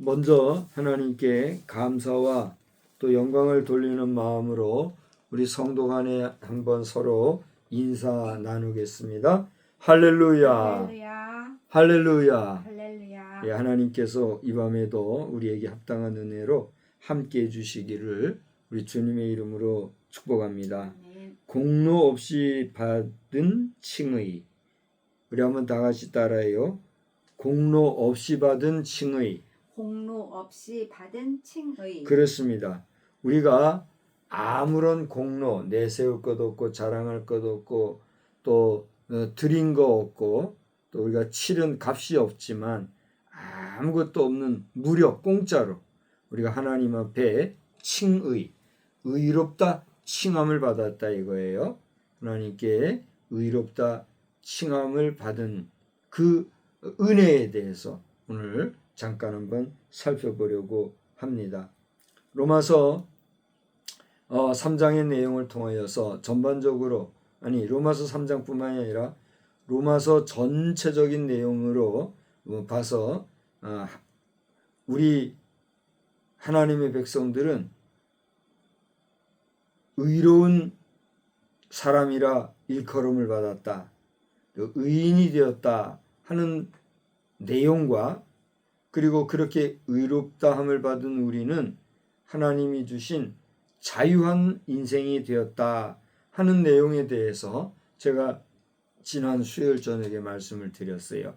먼저 하나님께 감사와 또 영광을 돌리는 마음으로 우리 성도 간에 한번 서로 인사 나누겠습니다. 할렐루야. 할렐루야. 할렐루야. 할렐루야. 예, 하나님께서 이 밤에도 우리에게 합당한 은혜로 함께 해주시기를 우리 주님의 이름으로 축복합니다. 아멘. 공로 없이 받은 칭의. 우리 한번 다 같이 따라해요. 공로 없이 받은 칭의. 공로 없이 받은 칭의. 그렇습니다. 우리가 아무런 공로 내세울 것 없고 자랑할 것 없고 또 드린 거 없고 또 우리가 치른 값이 없지만 아무것도 없는 무료 공짜로 우리가 하나님 앞에 칭의, 의롭다 칭함을 받았다 이거예요. 하나님께 의롭다 칭함을 받은 그 은혜에 대해서 오늘 잠깐 한번 살펴보려고 합니다. 로마서 3장의 내용을 통하여서 전반적으로 로마서 3장뿐만이 아니라 로마서 전체적인 내용으로 봐서 우리 하나님의 백성들은 의로운 사람이라 일컬음을 받았다. 의인이 되었다 하는 내용과 그리고 그렇게 의롭다함을 받은 우리는 하나님이 주신 자유한 인생이 되었다 하는 내용에 대해서 제가 지난 수요일 저녁에 말씀을 드렸어요.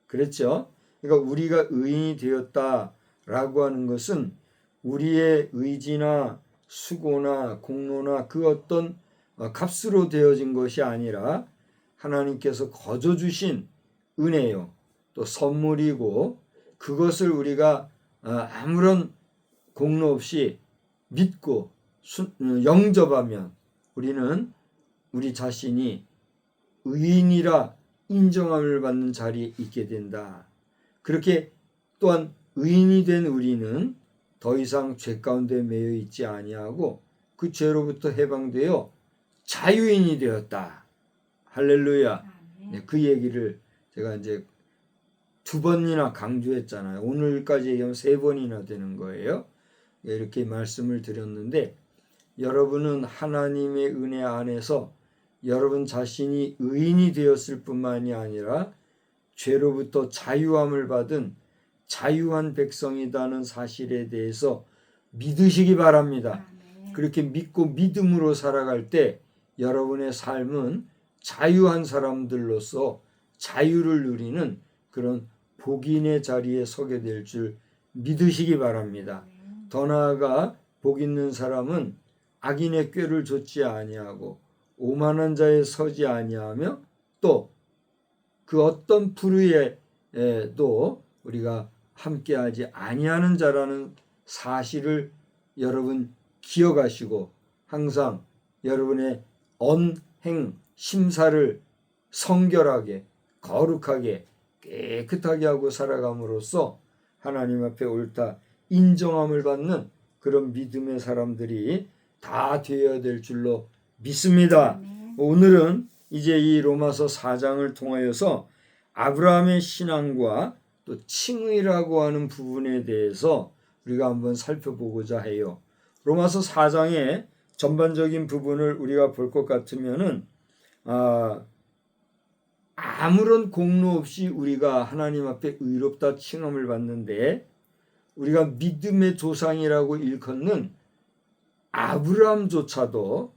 그랬죠? 그러니까 우리가 의인이 되었다라고 하는 것은 우리의 의지나 수고나 공로나 그 어떤 값으로 되어진 것이 아니라 하나님께서 거저 주신 은혜요. 또 선물이고 그것을 우리가 아무런 공로 없이 믿고 영접하면 우리는 우리 자신이 의인이라 인정함을 받는 자리에 있게 된다. 그렇게 또한 의인이 된 우리는 더 이상 죄 가운데 매여 있지 아니하고 그 죄로부터 해방되어 자유인이 되었다. 할렐루야. 네, 그 얘기를 제가 이제 2번이나 강조했잖아요. 오늘까지 얘기하면 3번이나 되는 거예요. 이렇게 말씀을 드렸는데 여러분은 하나님의 은혜 안에서 여러분 자신이 의인이 되었을 뿐만이 아니라 죄로부터 자유함을 받은 자유한 백성이라는 사실에 대해서 믿으시기 바랍니다. 그렇게 믿고 믿음으로 살아갈 때 여러분의 삶은 자유한 사람들로서 자유를 누리는 그런 복인의 자리에 서게 될 줄 믿으시기 바랍니다. 더 나아가 복 있는 사람은 악인의 꾀를 좇지 아니하고 오만한 자에 서지 아니하며 또 그 어떤 불의에도 우리가 함께하지 아니하는 자라는 사실을 여러분 기억하시고 항상 여러분의 언행 심사를 성결하게 거룩하게 깨끗하게 하고 살아감으로써 하나님 앞에 옳다 인정함을 받는 그런 믿음의 사람들이 다 되어야 될 줄로 믿습니다. 오늘은 이제 이 로마서 4장을 통하여서 아브라함의 신앙과 또 칭의라고 하는 부분에 대해서 우리가 한번 살펴보고자 해요. 로마서 4장의 전반적인 부분을 우리가 볼 것 같으면은 아무런 공로 없이 우리가 하나님 앞에 의롭다 칭함을 받는데 우리가 믿음의 조상이라고 일컫는 아브라함조차도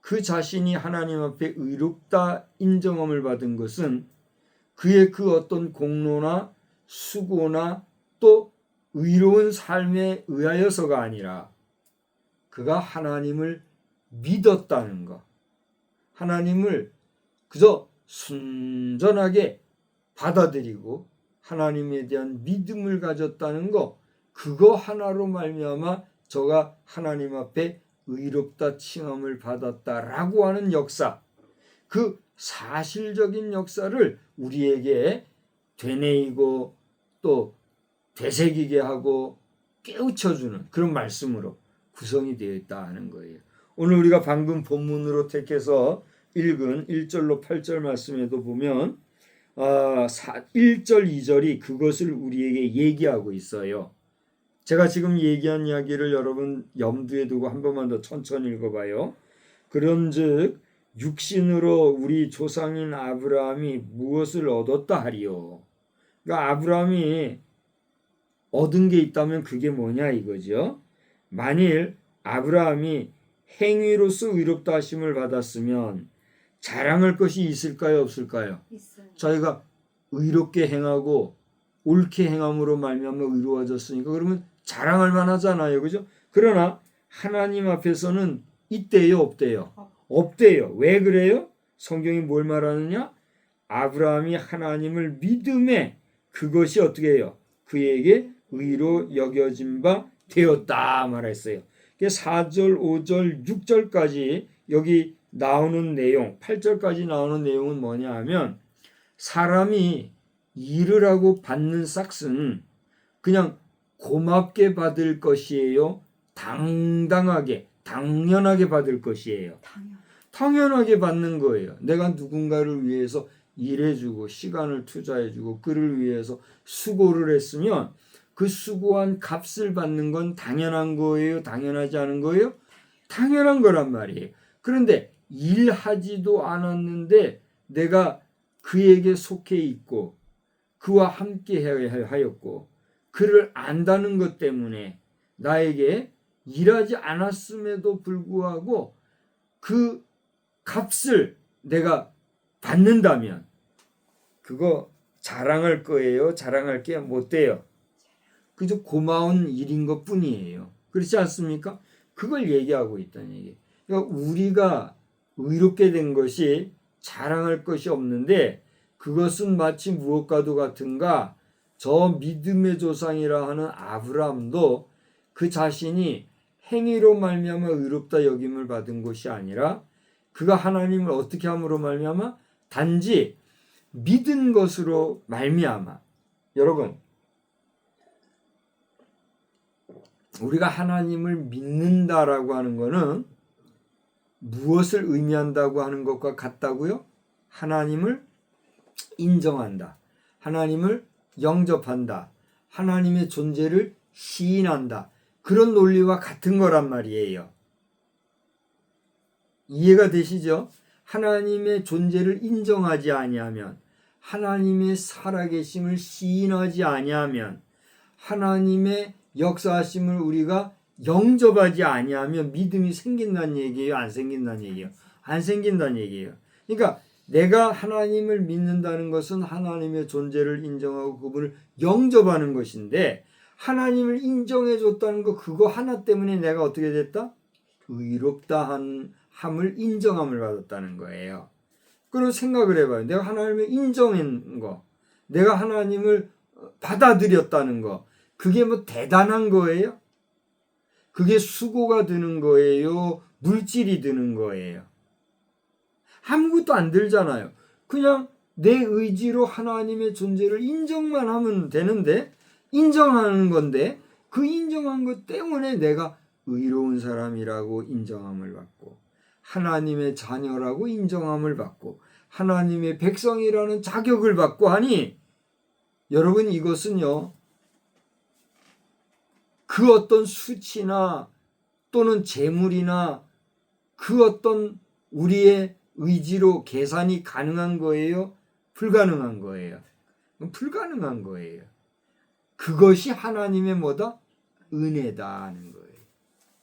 그 자신이 하나님 앞에 의롭다 인정함을 받은 것은 그의 그 어떤 공로나 수고나 또 의로운 삶에 의하여서가 아니라 그가 하나님을 믿었다는 것, 하나님을 그저 순전하게 받아들이고 하나님에 대한 믿음을 가졌다는 것, 그거 하나로 말미암아 저가 하나님 앞에 의롭다 칭함을 받았다라고 하는 역사, 그 사실적인 역사를 우리에게 되뇌이고 또 되새기게 하고 깨우쳐주는 그런 말씀으로 구성이 되어 있다는 거예요. 오늘 우리가 방금 본문으로 택해서 읽은 1절로 8절 말씀에도 보면 1절, 2절이 그것을 우리에게 얘기하고 있어요. 제가 지금 얘기한 이야기를 여러분 염두에 두고 한 번만 더 천천히 읽어봐요. 그런즉 육신으로 우리 조상인 아브라함이 무엇을 얻었다 하리요. 그러니까 아브라함이 얻은 게 있다면 그게 뭐냐 이거죠. 만일 아브라함이 행위로서 의롭다 하심을 받았으면 자랑할 것이 있을까요, 없을까요? 있어요. 자기가 의롭게 행하고 옳게 행함으로 말미암아 의로워졌으니까 그러면 자랑할 만하잖아요, 그죠? 그러나 하나님 앞에서는 있대요, 없대요? 없대요. 왜 그래요? 성경이 뭘 말하느냐? 아브라함이 하나님을 믿음에 그것이 어떻게 해요? 그에게 의로 여겨진 바 되었다 말했어요. 4절, 5절, 6절까지 여기 나오는 내용, 8절까지 나오는 내용은 뭐냐 하면 사람이 일을 하고 받는 싹은 그냥 고맙게 받을 것이에요? 당당하게, 당연하게 받을 것이에요? 당연하게 받는 거예요. 내가 누군가를 위해서 일해주고 시간을 투자해주고 그를 위해서 수고를 했으면 그 수고한 값을 받는 건 당연한 거예요? 당연하지 않은 거예요? 당연한 거란 말이에요. 그런데 일하지도 않았는데 내가 그에게 속해 있고 그와 함께 하였고 그를 안다는 것 때문에 나에게 일하지 않았음에도 불구하고 그 값을 내가 받는다면 그거 자랑할 거예요? 자랑할 게 못 돼요. 그저 고마운 일인 것 뿐이에요. 그렇지 않습니까? 그걸 얘기하고 있다는 얘기예요. 그러니까 우리가 의롭게 된 것이 자랑할 것이 없는데 그것은 마치 무엇과도 같은가? 저 믿음의 조상이라 하는 아브라함도 그 자신이 행위로 말미암아 의롭다 여김을 받은 것이 아니라 그가 하나님을 어떻게 함으로 말미암아 단지 믿은 것으로 말미암아. 여러분, 우리가 하나님을 믿는다라고 하는 것은 무엇을 의미한다고 하는 것과 같다고요? 하나님을 인정한다. 하나님을 영접한다. 하나님의 존재를 시인한다. 그런 논리와 같은 거란 말이에요. 이해가 되시죠? 하나님의 존재를 인정하지 아니하면, 하나님의 살아계심을 시인하지 아니하면, 하나님의 역사하심을 우리가 영접하지 아니하면 믿음이 생긴다는 얘기예요? 안 생긴다는 얘기예요? 안 생긴다는 얘기예요. 그러니까 내가 하나님을 믿는다는 것은 하나님의 존재를 인정하고 그분을 영접하는 것인데 하나님을 인정해 줬다는 거 그거 하나 때문에 내가 어떻게 됐다? 의롭다 함을 인정함을 받았다는 거예요. 그럼 생각을 해봐요. 내가 하나님을 인정한 거, 내가 하나님을 받아들였다는 거, 그게 뭐 대단한 거예요? 그게 수고가 드는 거예요? 물질이 드는 거예요? 아무것도 안 들잖아요. 그냥 내 의지로 하나님의 존재를 인정만 하면 되는데, 인정하는 건데, 그 인정한 것 때문에 내가 의로운 사람이라고 인정함을 받고, 하나님의 자녀라고 인정함을 받고, 하나님의 백성이라는 자격을 받고 하니, 여러분 이것은요, 그 어떤 수치나 또는 재물이나 그 어떤 우리의 의지로 계산이 가능한 거예요? 불가능한 거예요? 불가능한 거예요. 그것이 하나님의 뭐다? 은혜다 하는 거예요.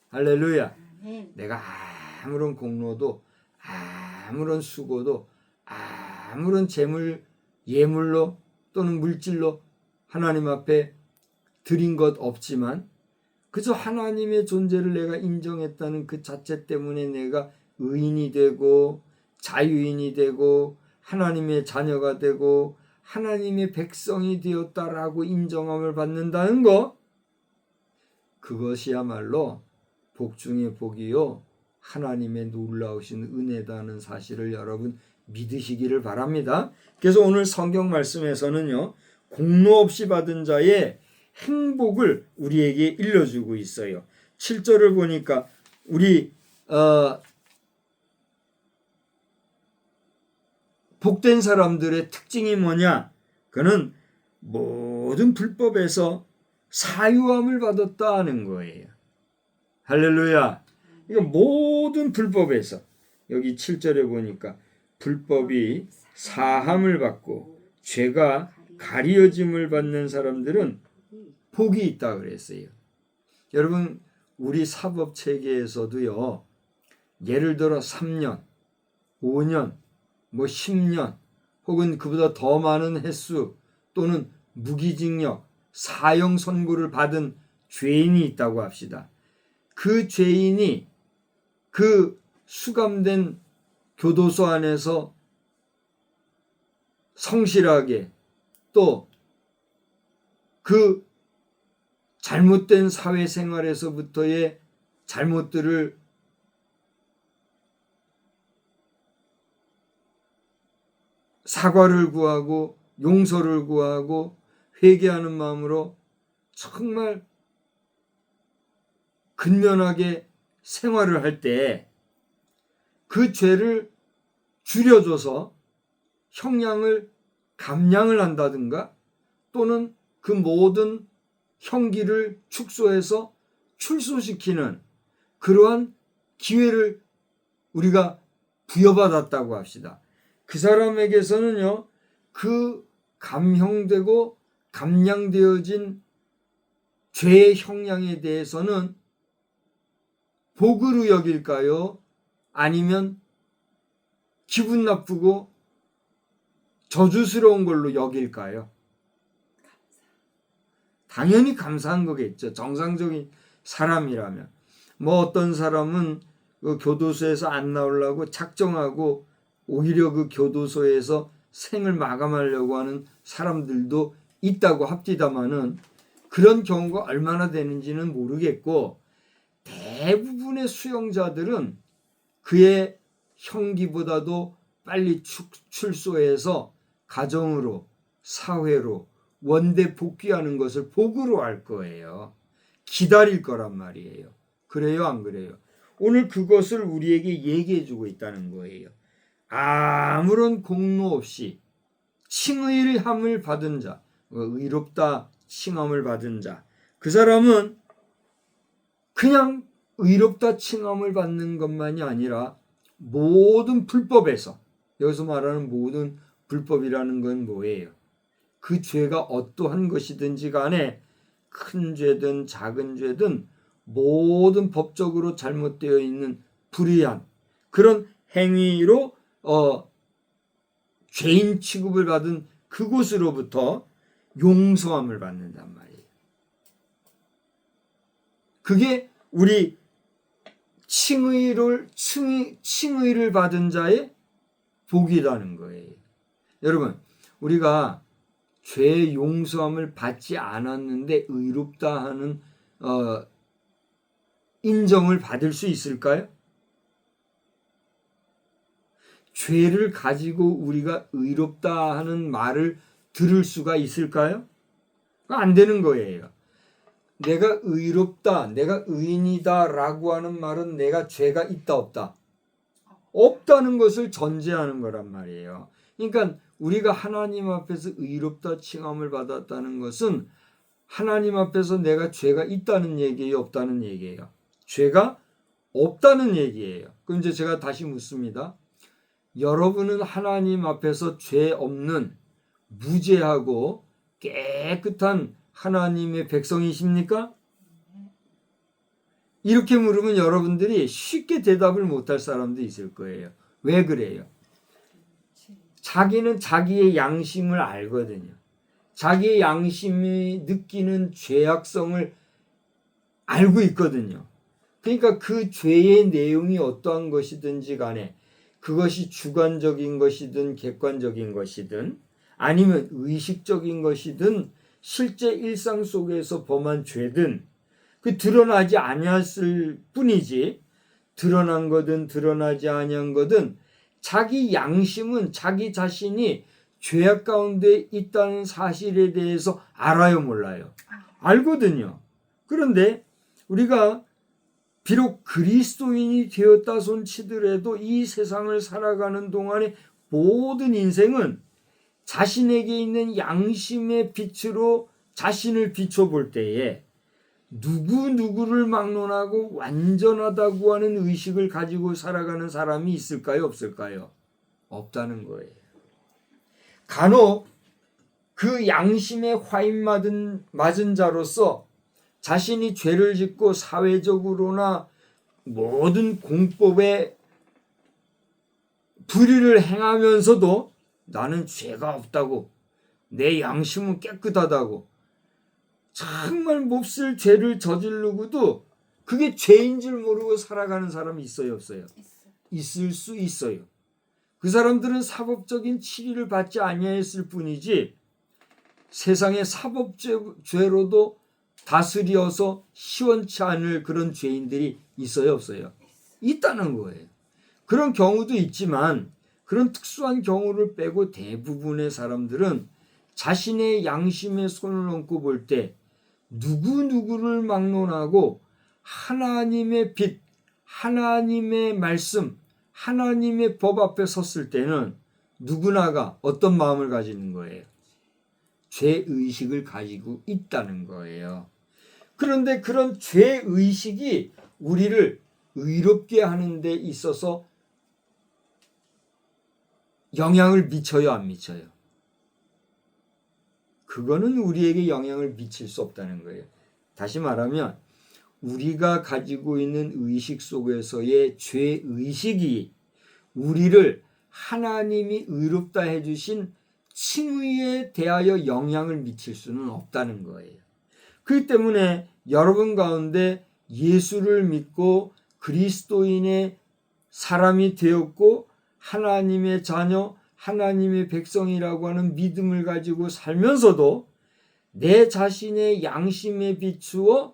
할렐루야. 내가 아무런 공로도 아무런 수고도 아무런 재물 예물로 또는 물질로 하나님 앞에 드린 것 없지만 그저 하나님의 존재를 내가 인정했다는 그 자체 때문에 내가 의인이 되고 자유인이 되고 하나님의 자녀가 되고 하나님의 백성이 되었다라고 인정함을 받는다는 것, 그것이야말로 복 중의 복이요 하나님의 놀라우신 은혜다는 사실을 여러분 믿으시기를 바랍니다. 그래서 오늘 성경 말씀에서는요, 공로 없이 받은 자의 행복을 우리에게 일러주고 있어요. 7절을 보니까 우리 복된 사람들의 특징이 뭐냐? 그는 모든 불법에서 사유함을 받았다 하는 거예요. 할렐루야. 이거 모든 불법에서 여기 7절에 보니까 불법이 사함을 받고 죄가 가리어짐을 받는 사람들은 복이 있다 그랬어요. 여러분 우리 사법 체계에서도요. 예를 들어 3년, 5년, 뭐 10년 혹은 그보다 더 많은 횟수 또는 무기징역, 사형 선고를 받은 죄인이 있다고 합시다. 그 죄인이 그 수감된 교도소 안에서 성실하게 또 그 잘못된 사회생활에서부터의 잘못들을 사과를 구하고 용서를 구하고 회개하는 마음으로 정말 근면하게 생활을 할 때 그 죄를 줄여줘서 형량을 감량을 한다든가 또는 그 모든 형기를 축소해서 출소시키는 그러한 기회를 우리가 부여받았다고 합시다. 그 사람에게서는요, 그 감형되고 감량되어진 죄의 형량에 대해서는 복으로 여길까요? 아니면 기분 나쁘고 저주스러운 걸로 여길까요? 당연히 감사한 거겠죠. 정상적인 사람이라면. 뭐 어떤 사람은 그 교도소에서 안 나오려고 작정하고 오히려 그 교도소에서 생을 마감하려고 하는 사람들도 있다고 합디다마는 그런 경우가 얼마나 되는지는 모르겠고 대부분의 수용자들은 그의 형기보다도 빨리 출소해서 가정으로 사회로 원대 복귀하는 것을 복으로 할 거예요. 기다릴 거란 말이에요. 그래요, 안 그래요? 오늘 그것을 우리에게 얘기해 주고 있다는 거예요. 아무런 공로 없이 칭의함을 받은 자, 의롭다 칭함을 받은 자, 그 사람은 그냥 의롭다 칭함을 받는 것만이 아니라 모든 불법에서, 여기서 말하는 모든 불법이라는 건 뭐예요? 그 죄가 어떠한 것이든지 간에 큰 죄든 작은 죄든 모든 법적으로 잘못되어 있는 불의한 그런 행위로 죄인 취급을 받은 그곳으로부터 용서함을 받는단 말이에요. 그게 우리 칭의를 받은 자의 복이라는 거예요. 여러분, 우리가 죄의 용서함을 받지 않았는데 의롭다 하는 인정을 받을 수 있을까요? 죄를 가지고 우리가 의롭다 하는 말을 들을 수가 있을까요? 안 되는 거예요. 내가 의롭다, 내가 의인이다 라고 하는 말은 내가 죄가 있다 없다? 없다는 것을 전제하는 거란 말이에요. 그러니까 우리가 하나님 앞에서 의롭다 칭함을 받았다는 것은 하나님 앞에서 내가 죄가 있다는 얘기예요, 없다는 얘기예요? 죄가 없다는 얘기예요. 그럼 이제 제가 다시 묻습니다. 여러분은 하나님 앞에서 죄 없는 무죄하고 깨끗한 하나님의 백성이십니까? 이렇게 물으면 여러분들이 쉽게 대답을 못할 사람도 있을 거예요. 왜 그래요? 자기는 자기의 양심을 알거든요. 자기의 양심이 느끼는 죄악성을 알고 있거든요. 그러니까 그 죄의 내용이 어떠한 것이든지 간에 그것이 주관적인 것이든 객관적인 것이든 아니면 의식적인 것이든 실제 일상 속에서 범한 죄든 그 드러나지 아니었을 뿐이지 드러난 거든 드러나지 아니한 거든 자기 양심은 자기 자신이 죄악 가운데 있다는 사실에 대해서 알아요, 몰라요? 알거든요. 그런데 우리가 비록 그리스도인이 되었다 손치더라도 이 세상을 살아가는 동안에 모든 인생은 자신에게 있는 양심의 빛으로 자신을 비춰볼 때에 누구를 막론하고 완전하다고 하는 의식을 가지고 살아가는 사람이 있을까요? 없을까요? 없다는 거예요. 간혹 그 양심에 화인 맞은 자로서 자신이 죄를 짓고 사회적으로나 모든 공법에 불의를 행하면서도 나는 죄가 없다고, 내 양심은 깨끗하다고, 정말 몹쓸 죄를 저지르고도 그게 죄인 줄 모르고 살아가는 사람이 있어요, 없어요? 있을 수 있어요. 그 사람들은 사법적인 치리를 받지 아니하였을 뿐이지 세상의 사법죄로도 다스려서 시원치 않을 그런 죄인들이 있어요, 없어요? 있다는 거예요. 그런 경우도 있지만 그런 특수한 경우를 빼고 대부분의 사람들은 자신의 양심에 손을 얹고 볼 때 누구를 막론하고 하나님의 빛, 하나님의 말씀, 하나님의 법 앞에 섰을 때는 누구나가 어떤 마음을 가지는 거예요? 죄의식을 가지고 있다는 거예요. 그런데 그런 죄의식이 우리를 의롭게 하는 데 있어서 영향을 미쳐요, 안 미쳐요? 그거는 우리에게 영향을 미칠 수 없다는 거예요. 다시 말하면 우리가 가지고 있는 의식 속에서의 죄의식이 우리를 하나님이 의롭다 해주신 칭의에 대하여 영향을 미칠 수는 없다는 거예요. 그렇기 때문에 여러분 가운데 예수를 믿고 그리스도인의 사람이 되었고 하나님의 자녀, 하나님의 백성이라고 하는 믿음을 가지고 살면서도 내 자신의 양심에 비추어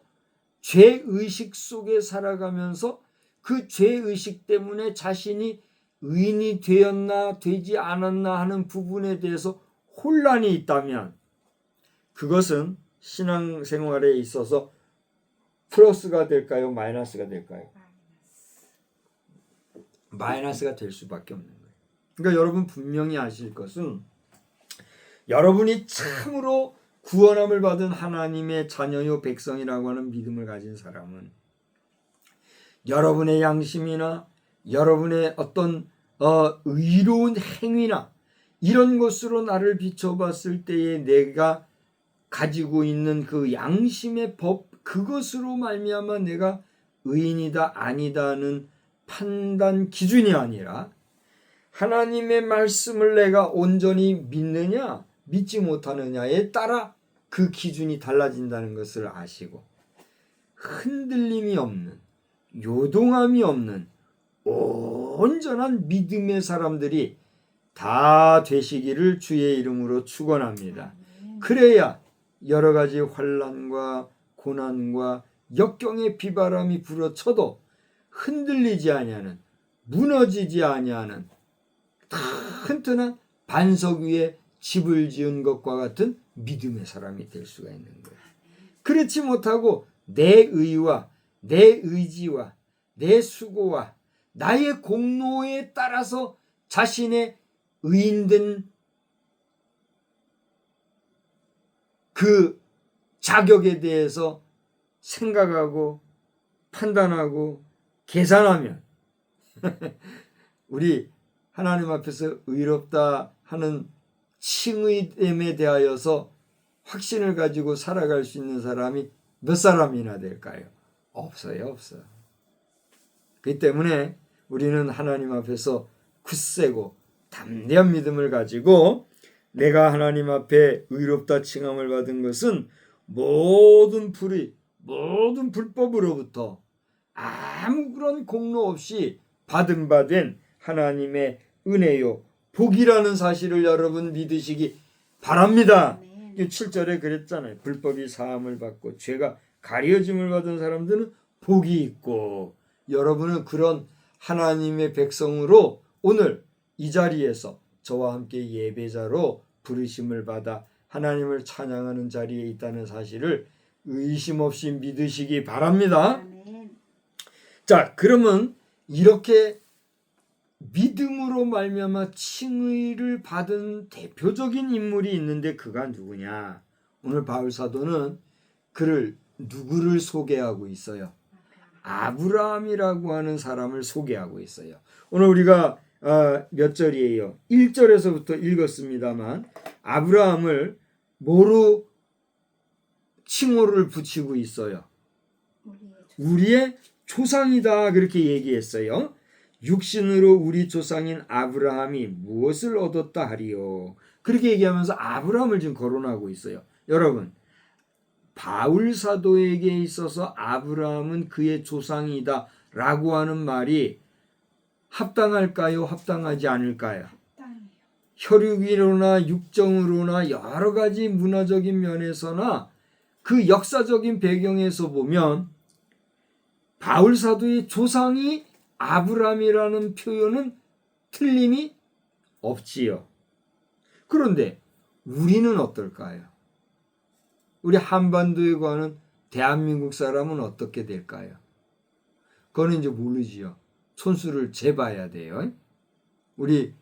죄의식 속에 살아가면서 그 죄의식 때문에 자신이 의인이 되었나 되지 않았나 하는 부분에 대해서 혼란이 있다면 그것은 신앙생활에 있어서 플러스가 될까요? 마이너스가 될까요? 마이너스가 될 수밖에 없는 거예요. 그러니까 여러분 분명히 아실 것은 여러분이 참으로 구원함을 받은 하나님의 자녀요 백성이라고 하는 믿음을 가진 사람은 여러분의 양심이나 여러분의 어떤 의로운 행위나 이런 것으로 나를 비춰봤을 때에 내가 가지고 있는 그 양심의 법 그것으로 말미암아 내가 의인이다 아니다는 판단 기준이 아니라 하나님의 말씀을 내가 온전히 믿느냐 믿지 못하느냐에 따라 그 기준이 달라진다는 것을 아시고 흔들림이 없는 요동함이 없는 온전한 믿음의 사람들이 다 되시기를 주의 이름으로 축원합니다. 그래야 여러 가지 환난과 고난과 역경의 비바람이 불어쳐도 흔들리지 아니하는 무너지지 아니하는 튼튼한 반석 위에 집을 지은 것과 같은 믿음의 사람이 될 수가 있는 거예요. 그렇지 못하고 내 의와 내 의지와 내 수고와 나의 공로에 따라서 자신의 의인된 그 자격에 대해서 생각하고 판단하고 계산하면 우리 하나님 앞에서 의롭다 하는 칭의됨에 대하여서 확신을 가지고 살아갈 수 있는 사람이 몇 사람이나 될까요? 없어요, 없어요. 그렇기 때문에 우리는 하나님 앞에서 굳세고 담대한 믿음을 가지고 내가 하나님 앞에 의롭다 칭함을 받은 것은 모든 불의, 모든 불법으로부터 아무런 공로 없이 받은 하나님의 은혜요 복이라는 사실을 여러분 믿으시기 바랍니다. 7절에 그랬잖아요. 불법이 사함을 받고 죄가 가려짐을 받은 사람들은 복이 있고 여러분은 그런 하나님의 백성으로 오늘 이 자리에서 저와 함께 예배자로 부르심을 받아 하나님을 찬양하는 자리에 있다는 사실을 의심 없이 믿으시기 바랍니다. 자, 그러면 이렇게 믿음으로 말미암아 칭의를 받은 대표적인 인물이 있는데 그가 누구냐? 오늘 바울 사도는 그를 누구를 소개하고 있어요? 아브라함이라고 하는 사람을 소개하고 있어요. 오늘 우리가 몇 절이에요? 1절에서부터 읽었습니다만 아브라함을 뭐로 칭호를 붙이고 있어요? 우리의 조상이다 그렇게 얘기했어요. 육신으로 우리 조상인 아브라함이 무엇을 얻었다 하리요. 그렇게 얘기하면서 아브라함을 지금 거론하고 있어요. 여러분, 바울 사도에게 있어서 아브라함은 그의 조상이다 라고 하는 말이 합당할까요? 합당하지 않을까요? 혈육이로나 육정으로나 여러 가지 문화적인 면에서나 그 역사적인 배경에서 보면 바울 사도의 조상이 아브라함이라는 표현은 틀림이 없지요. 그런데 우리는 어떨까요? 우리 한반도에 관한 대한민국 사람은 어떻게 될까요? 그거는 이제 모르지요. 촌수를 재봐야 돼요. 우리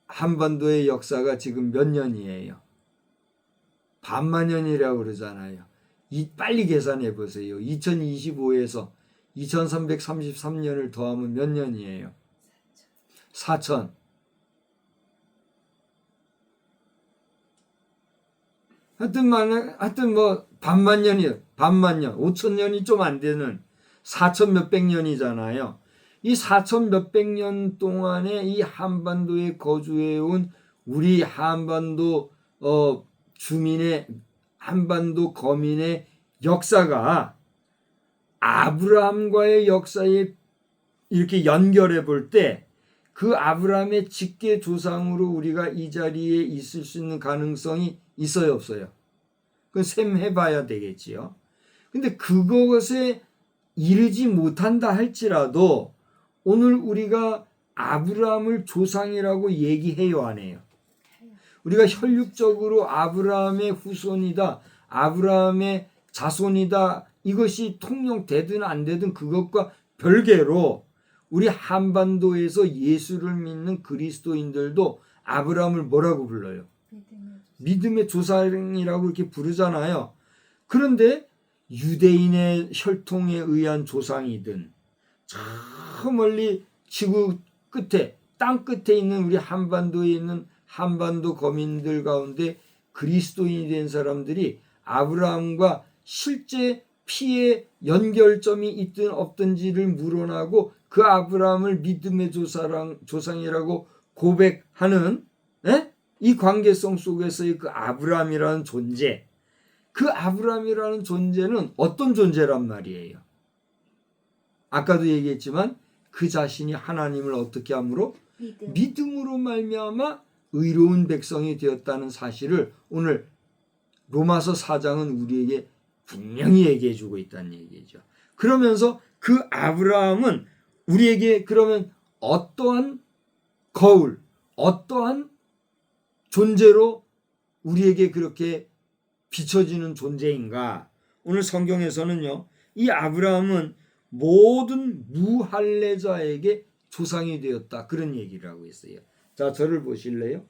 한반도의 역사가 지금 몇 년이에요? 반만 년이라고 그러잖아요. 빨리 계산해 보세요. 2025에서 2333년을 더하면 몇 년이에요? 4000. 하여튼 뭐 반만 년이요. 반만 년. 5000년이 좀 안 되는 4000 몇백 년이잖아요. 이 4000 몇백 년 동안에 이 한반도에 거주해 온 우리 한반도 주민의 한반도 거민의 역사가 아브라함과의 역사에 이렇게 연결해 볼 때 그 아브라함의 직계 조상으로 우리가 이 자리에 있을 수 있는 가능성이 있어요, 없어요? 그건 셈해 봐야 되겠지요. 근데 그것에 이르지 못한다 할지라도 오늘 우리가 아브라함을 조상이라고 얘기해요, 안 해요? 우리가 혈육적으로 아브라함의 후손이다, 아브라함의 자손이다, 이것이 통용되든 안 되든 그것과 별개로 우리 한반도에서 예수를 믿는 그리스도인들도 아브라함을 뭐라고 불러요? 믿음의 조상이라고 이렇게 부르잖아요. 그런데 유대인의 혈통에 의한 조상이든 저 멀리 지구 끝에 땅 끝에 있는 우리 한반도에 있는 한반도 거민들 가운데 그리스도인이 된 사람들이 아브라함과 실제 피의 연결점이 있든 없든지를 물어나고 그 아브라함을 믿음의 조상이라고 고백하는 이 관계성 속에서의 그 아브라함이라는 존재, 그 아브라함이라는 존재는 어떤 존재란 말이에요? 아까도 얘기했지만 그 자신이 하나님을 어떻게 함으로? 믿음으로 말미암아 의로운 백성이 되었다는 사실을 오늘 로마서 4장은 우리에게 분명히 얘기해 주고 있다는 얘기죠. 그러면서 그 아브라함은 우리에게 그러면 어떠한 거울, 어떠한 존재로 우리에게 그렇게 비춰지는 존재인가? 오늘 성경에서는요, 이 아브라함은 모든 무할례자에게 조상이 되었다. 그런 얘기를 하고 있어요. 자, 저를 보실래요?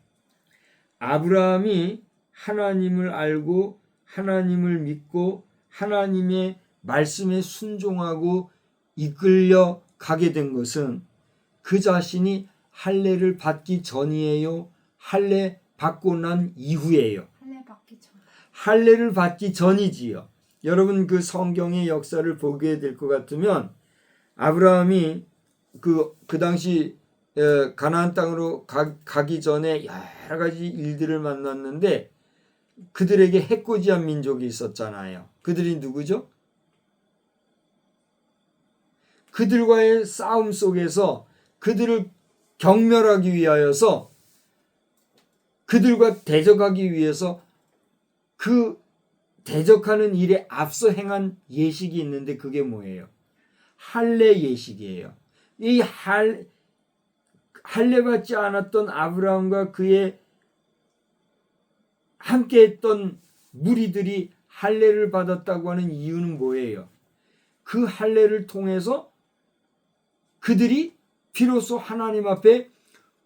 아브라함이 하나님을 알고 하나님을 믿고 하나님의 말씀에 순종하고 이끌려 가게 된 것은 그 자신이 할례를 받기 전이에요? 할례 받고 난 이후예요? 할례를 받기 전이지요. 여러분 그 성경의 역사를 보게 될 것 같으면 아브라함이 그 당시 가나안 땅으로 가기 전에 여러 가지 일들을 만났는데 그들에게 해코지한 민족이 있었잖아요. 그들이 누구죠? 그들과의 싸움 속에서 그들을 경멸하기 위하여서 그들과 대적하기 위해서 그 대적하는 일에 앞서 행한 예식이 있는데 그게 뭐예요? 할례 예식이에요. 이 할례 받지 않았던 아브라함과 그의 함께했던 무리들이 할례를 받았다고 하는 이유는 뭐예요? 그 할례를 통해서 그들이 비로소 하나님 앞에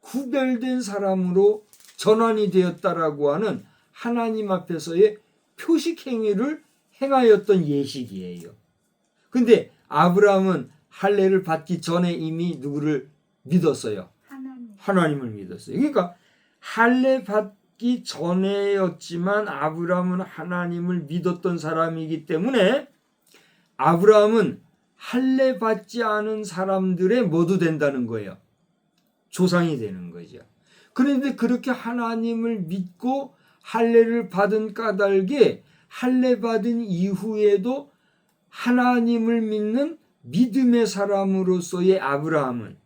구별된 사람으로 전환이 되었다라고 하는 하나님 앞에서의 표식 행위를 행하였던 예식이에요. 근데 아브라함은 할례를 받기 전에 이미 누구를 믿었어요? 하나님을 믿었어요. 그러니까 할례 받기 전에였지만 아브라함은 하나님을 믿었던 사람이기 때문에 아브라함은 할례 받지 않은 사람들의 모두 된다는 거예요. 조상이 되는 거죠. 그런데 그렇게 하나님을 믿고 할례를 받은 까닭에 할례 받은 이후에도 하나님을 믿는 믿음의 사람으로서의 아브라함은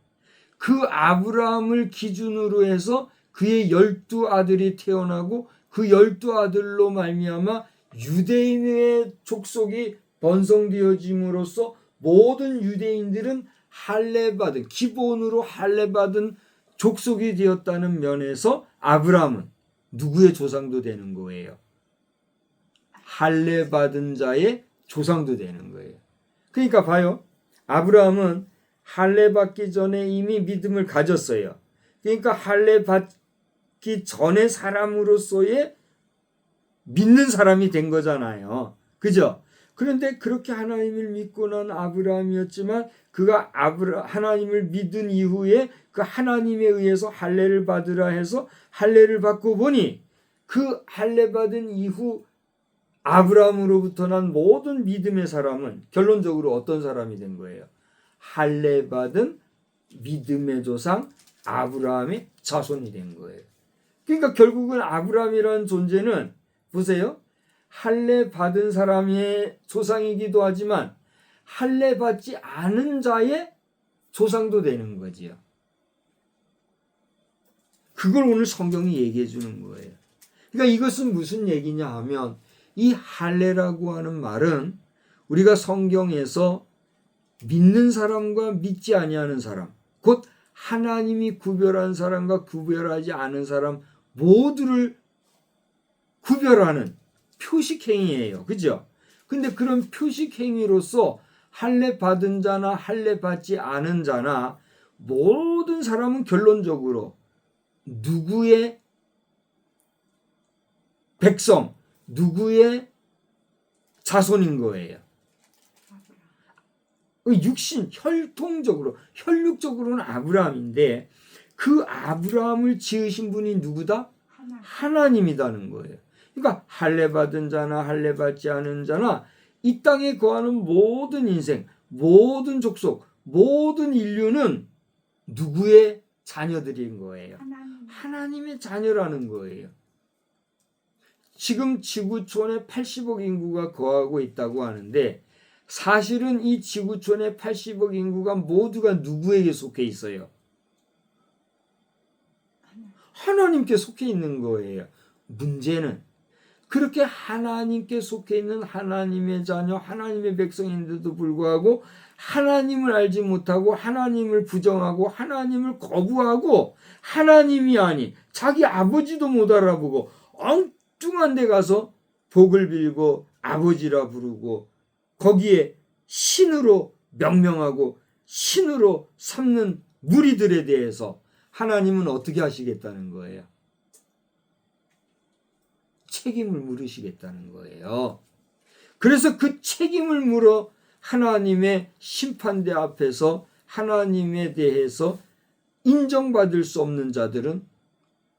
그 아브라함을 기준으로 해서 그의 12아들이 태어나고 그 12아들로 말미암아 유대인의 족속이 번성되어짐으로써 모든 유대인들은 할례받은 기본으로 할례받은 족속이 되었다는 면에서 아브라함은 누구의 조상도 되는 거예요? 할례받은 자의 조상도 되는 거예요. 그러니까 봐요. 아브라함은 할례 받기 전에 이미 믿음을 가졌어요. 그러니까 할례 받기 전의 사람으로서의 믿는 사람이 된 거잖아요. 그죠? 그런데 그렇게 하나님을 믿고 난 아브라함이었지만 그가 하나님을 믿은 이후에 그 하나님에 의해서 할례를 받으라 해서 할례를 받고 보니 그 할례 받은 이후 아브라함으로부터 난 모든 믿음의 사람은 결론적으로 어떤 사람이 된 거예요? 할례 받은 믿음의 조상 아브라함의 자손이 된 거예요. 그러니까 결국은 아브라함이라는 존재는 보세요. 할례 받은 사람의 조상이기도 하지만 할례 받지 않은 자의 조상도 되는 거지요. 그걸 오늘 성경이 얘기해 주는 거예요. 그러니까 이것은 무슨 얘기냐 하면 이 할례라고 하는 말은 우리가 성경에서 믿는 사람과 믿지 아니하는 사람, 곧 하나님이 구별한 사람과 구별하지 않은 사람 모두를 구별하는 표식행위예요. 그죠? 근데 그런 표식행위로서 할례 받은 자나 할례 받지 않은 자나 모든 사람은 결론적으로 누구의 백성, 누구의 자손인 거예요. 육신, 혈통적으로, 혈육적으로는 아브라함인데 그 아브라함을 지으신 분이 누구다? 하나님이다는 거예요. 그러니까 할례 받은 자나 할례 받지 않은 자나 이 땅에 거하는 모든 인생, 모든 족속, 모든 인류는 누구의 자녀들인 거예요? 하나님의 자녀라는 거예요. 지금 지구촌에 80억 인구가 거하고 있다고 하는데 사실은 이 지구촌의 80억 인구가 모두가 누구에게 속해 있어요? 하나님께 속해 있는 거예요. 문제는 그렇게 하나님께 속해 있는 하나님의 자녀, 하나님의 백성인데도 불구하고 하나님을 알지 못하고 하나님을 부정하고 하나님을 거부하고 하나님이 아닌 자기 아버지도 못 알아보고 엉뚱한 데 가서 복을 빌고 아버지라 부르고 거기에 신으로 명명하고 신으로 삼는 무리들에 대해서 하나님은 어떻게 하시겠다는 거예요? 책임을 물으시겠다는 거예요. 그래서 그 책임을 물어 하나님의 심판대 앞에서 하나님에 대해서 인정받을 수 없는 자들은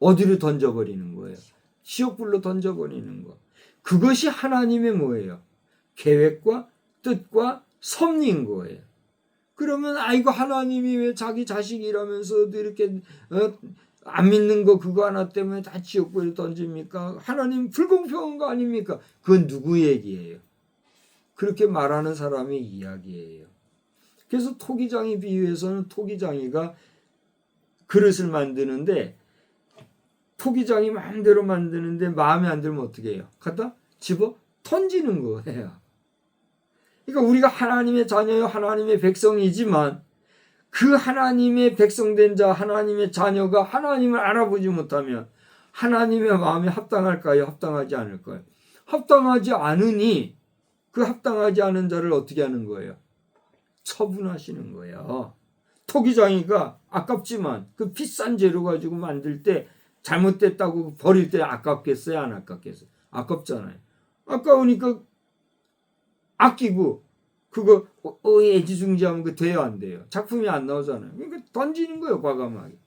어디로 던져버리는 거예요? 지옥불로 던져버리는 거. 그것이 하나님의 뭐예요? 계획과 뜻과 섭리인 거예요. 그러면 아이고 하나님이 왜 자기 자식이라면서도 이렇게 안 믿는 거 그거 하나 때문에 다 지옥불에 던집니까? 하나님 불공평한 거 아닙니까? 그건 누구 얘기예요? 그렇게 말하는 사람의 이야기예요. 그래서 토기장이 비유해서는 토기장이가 그릇을 만드는데 토기장이 마음대로 만드는데 마음에 안 들면 어떻게 해요? 갖다 집어 던지는 거예요. 그러니까 우리가 하나님의 자녀요 하나님의 백성이지만 그 하나님의 백성된 자 하나님의 자녀가 하나님을 알아보지 못하면 하나님의 마음에 합당할까요? 합당하지 않을까요? 합당하지 않으니 그 합당하지 않은 자를 어떻게 하는 거예요? 처분하시는 거예요. 토기장이가 아깝지만 그 비싼 재료 가지고 만들 때 잘못됐다고 버릴 때 아깝겠어요? 안 아깝겠어요? 아깝잖아요. 아까우니까 아끼고 그거 애지중지하면 그 돼요 안 돼요? 작품이 안 나오잖아요. 그러니까 던지는 거예요 과감하게.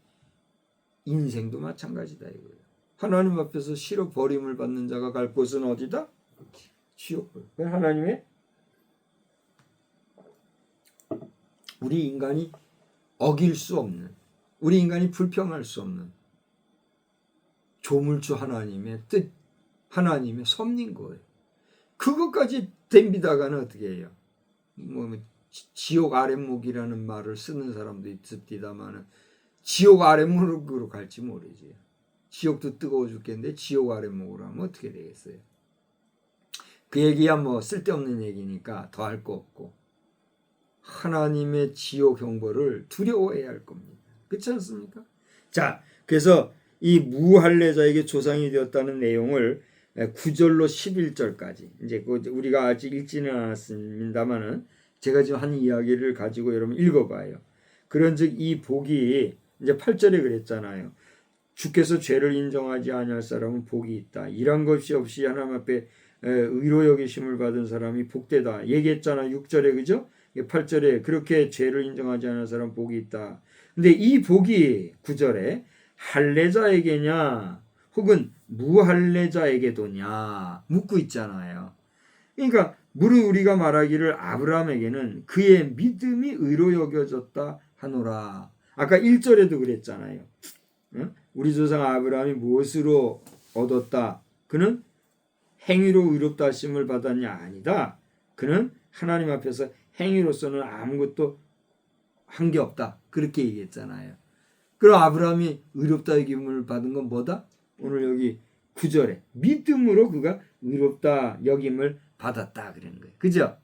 인생도 마찬가지다 이거예요. 하나님 앞에서 싫어 버림을 받는 자가 갈 곳은 어디다? 지옥. 하나님의 우리 인간이 어길 수 없는, 우리 인간이 불평할 수 없는 조물주 하나님의 뜻, 하나님의 섭리인 거예요. 그것까지 덤비다가는 어떻게 해요? 뭐 지옥 아랫목이라는 말을 쓰는 사람도 있습니다만은 지옥 아랫목으로 갈지 모르지. 지옥도 뜨거워 죽겠는데 지옥 아랫목으로 하면 어떻게 되겠어요? 그 얘기야 뭐 쓸데없는 얘기니까 더 할 거 없고 하나님의 지옥 형벌을 두려워해야 할 겁니다. 그렇지 않습니까? 자, 그래서 이 무할례자에게 조상이 되었다는 내용을 9절로 11절까지 이제 우리가 아직 읽지는 않았습니다만은 제가 지금 한 이야기를 가지고 여러분 읽어봐요. 그런즉 이 복이 이제 8절에 그랬잖아요. 주께서 죄를 인정하지 아니할 사람은 복이 있다. 일한 것이 없이 하나님 앞에 의로 여기심을 받은 사람이 복되다. 얘기했잖아 6절에 그죠? 8절에 그렇게 죄를 인정하지 않은 사람 복이 있다. 근데 이 복이 9절에 할례자에게냐 혹은 무할례자에게도냐 묻고 있잖아요. 그러니까 무릇 우리가 말하기를 아브라함에게는 그의 믿음이 의로 여겨졌다 하노라. 아까 1절에도 그랬잖아요. 우리 조상 아브라함이 무엇으로 얻었다? 그는 행위로 의롭다 하심을 받았냐? 아니다. 그는 하나님 앞에서 행위로서는 아무것도 한 게 없다. 그렇게 얘기했잖아요. 그럼 아브라함이 의롭다 여김을 받은 건 뭐다? 오늘 여기 9절에 믿음으로 그가 의롭다 여김을 받았다 그러는 거예요. 그죠?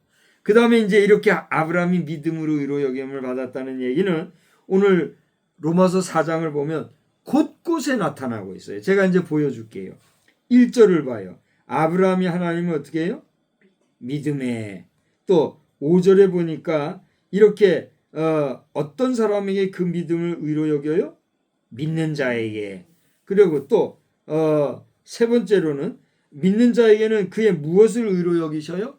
그 다음에 이제 이렇게 아브라함이 믿음으로 의로 여김을 받았다는 얘기는 오늘 로마서 4장을 보면 곳곳에 나타나고 있어요. 제가 이제 보여줄게요. 1절을 봐요. 아브라함이 하나님을 어떻게 해요? 믿음에. 또 5절에 보니까 이렇게 어떤 사람에게 그 믿음을 의로 여겨요? 믿는 자에게. 그리고 또 세 번째로는 믿는 자에게는 그의 무엇을 의로 여기셔요?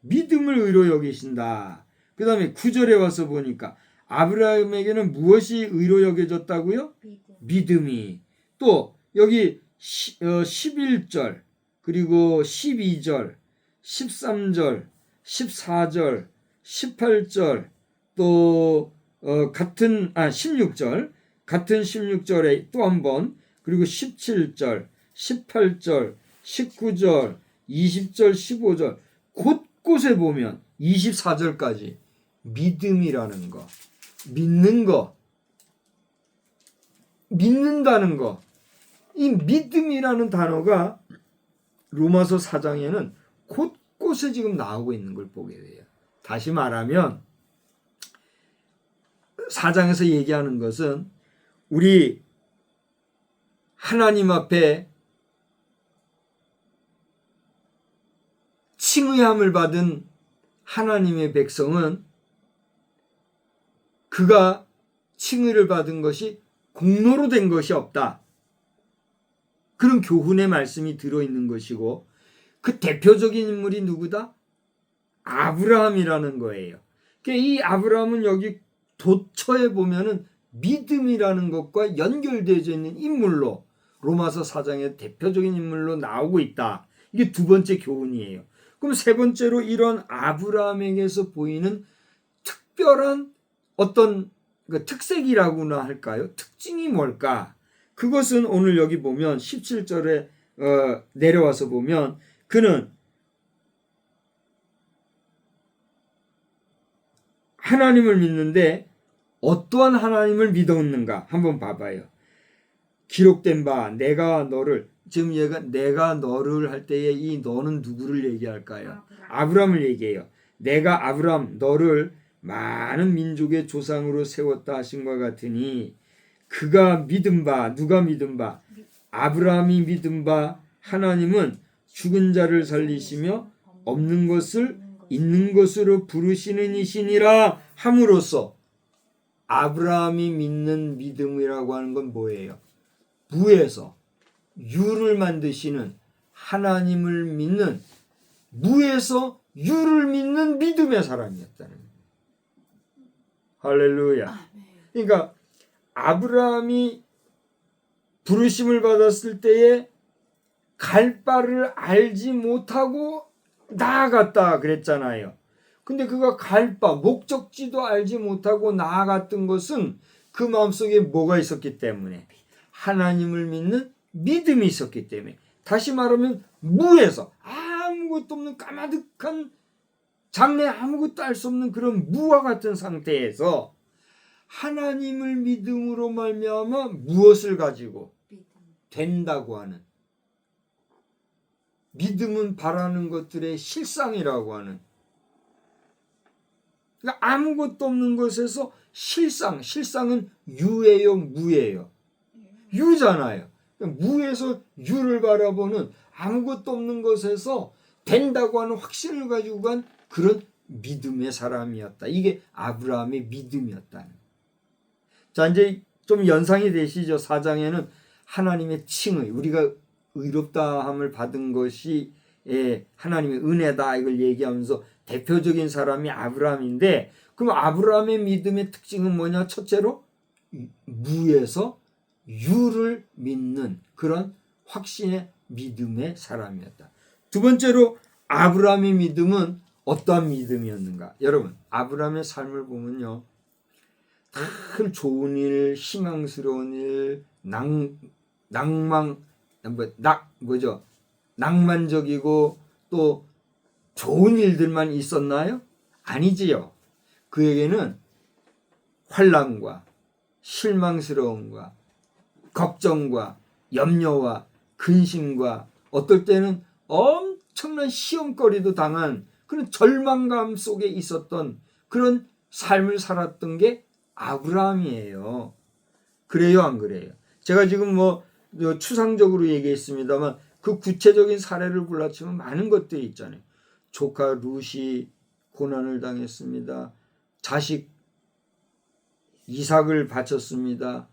믿음을 의로 여기신다. 그 다음에 9절에 와서 보니까 아브라함에게는 무엇이 의로 여겨졌다고요? 믿음이. 또 여기 11절 그리고 12절 13절 14절 18절 또 같은 16절 같은 16절에 또 한 번 그리고 17절 18절 19절 20절 15절 곳곳에 보면 24절까지 믿음이라는 거 믿는 거 믿는다는 거 이 믿음이라는 단어가 로마서 4장에는 곳곳에 지금 나오고 있는 걸 보게 돼요. 다시 말하면 4장에서 얘기하는 것은 우리 하나님 앞에 칭의함을 받은 하나님의 백성은 그가 칭의를 받은 것이 공로로 된 것이 없다. 그런 교훈의 말씀이 들어있는 것이고 그 대표적인 인물이 누구다? 아브라함이라는 거예요. 그러니까 이 아브라함은 여기 도처에 보면은 믿음이라는 것과 연결되어 있는 인물로 로마서 4장의 대표적인 인물로 나오고 있다. 이게 두 번째 교훈이에요. 그럼 세 번째로 이런 아브라함에게서 보이는 특별한 어떤 특색이라고나 할까요? 특징이 뭘까? 그것은 오늘 여기 보면 17절에 내려와서 보면 그는 하나님을 믿는데 어떠한 하나님을 믿었는가 한번 봐봐요. 기록된 바 내가 너를 지금 얘가 내가 너를 할 때에 이 너는 누구를 얘기할까요? 아브라함을 얘기해요. 내가 아브라함 너를 많은 민족의 조상으로 세웠다 하신과 같으니 그가 믿은 바 누가 믿은 바 아브라함이 믿은 바 하나님은 죽은 자를 살리시며 없는 것을 있는 것으로 부르시는 이시니라 함으로써 아브라함이 믿는 믿음이라고 하는 건 뭐예요? 무에서 유를 만드시는 하나님을 믿는, 무에서 유를 믿는 믿음의 사람이었다는 거예요. 할렐루야. 그러니까 아브라함이 부르심을 받았을 때에 갈 바를 알지 못하고 나아갔다 그랬잖아요. 근데 그가 갈 바, 목적지도 알지 못하고 나아갔던 것은 그 마음속에 뭐가 있었기 때문에, 하나님을 믿는 믿음이 있었기 때문에, 다시 말하면 무에서, 아무것도 없는 까마득한 장래 아무것도 알 수 없는 그런 무와 같은 상태에서 하나님을 믿음으로 말미암아 무엇을 가지고 된다고 하는, 믿음은 바라는 것들의 실상이라고 하는, 그러니까 아무것도 없는 것에서 실상은 유예요, 무예요? 유잖아요. 무에서 유를 바라보는, 아무것도 없는 것에서 된다고 하는 확신을 가지고 간 그런 믿음의 사람이었다. 이게 아브라함의 믿음이었다는. 자, 이제 좀 연상이 되시죠? 4장에는 하나님의 칭의, 우리가 의롭다함을 받은 것이 하나님의 은혜다, 이걸 얘기하면서 대표적인 사람이 아브라함인데, 그럼 아브라함의 믿음의 특징은 뭐냐? 첫째로 무에서 유를 믿는 그런 확신의 믿음의 사람이었다. 두 번째로 아브라함의 믿음은 어떠한 믿음이었는가? 여러분, 아브라함의 삶을 보면요, 늘 좋은 일, 희망스러운 일, 낭만적이고 또 좋은 일들만 있었나요? 아니지요. 그에게는 환난과 실망스러움과 걱정과 염려와 근심과 어떨 때는 엄청난 시험거리도 당한 그런 절망감 속에 있었던 그런 삶을 살았던 게 아브라함이에요. 그래요, 안 그래요? 제가 지금 추상적으로 얘기했습니다만 그 구체적인 사례를 불러치면 많은 것들이 있잖아요. 조카 룻이 고난을 당했습니다. 자식 이삭을 바쳤습니다.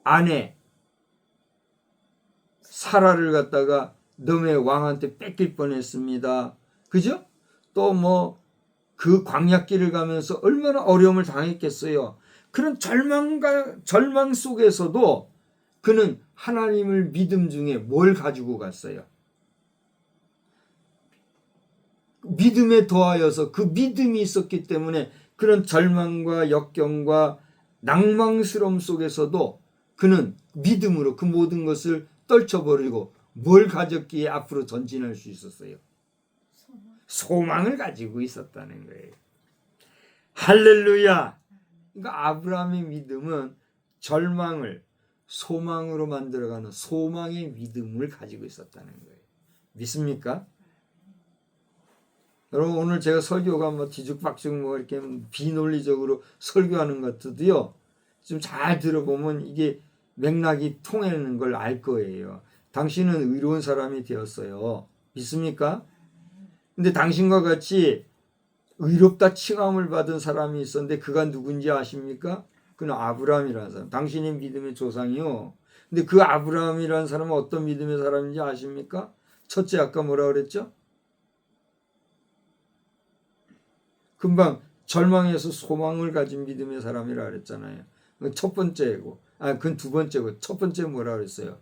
아내 사라를 갖다가 너의 왕한테 뺏길 뻔했습니다. 그죠? 또 그 광야길을 가면서 얼마나 어려움을 당했겠어요. 그런 절망 속에서도 그는 하나님을 믿음 중에 뭘 가지고 갔어요? 믿음에 더하여서 그 믿음이 있었기 때문에 그런 절망과 역경과 낭망스러움 속에서도 그는 믿음으로 그 모든 것을 떨쳐버리고 뭘 가졌기에 앞으로 전진할 수 있었어요? 소망을 가지고 있었다는 거예요. 할렐루야. 그러니까 아브라함의 믿음은 절망을 소망으로 만들어가는 소망의 믿음을 가지고 있었다는 거예요. 믿습니까? 여러분, 오늘 제가 설교가 뒤죽박죽 이렇게 비논리적으로 설교하는 것들도요, 좀 잘 들어보면 이게 맥락이 통하는 걸 알 거예요. 당신은 의로운 사람이 되었어요. 믿습니까? 근데 당신과 같이 의롭다 칭함을 받은 사람이 있었는데 그가 누군지 아십니까? 그는 아브라함이라는 사람. 당신의 믿음의 조상이요. 근데 그 아브라함이라는 사람은 어떤 믿음의 사람인지 아십니까? 첫째, 아까 뭐라 그랬죠? 금방 절망에서 소망을 가진 믿음의 사람이라 그랬잖아요. 첫 번째고, 그건 두 번째고, 첫 번째 뭐라 그랬어요?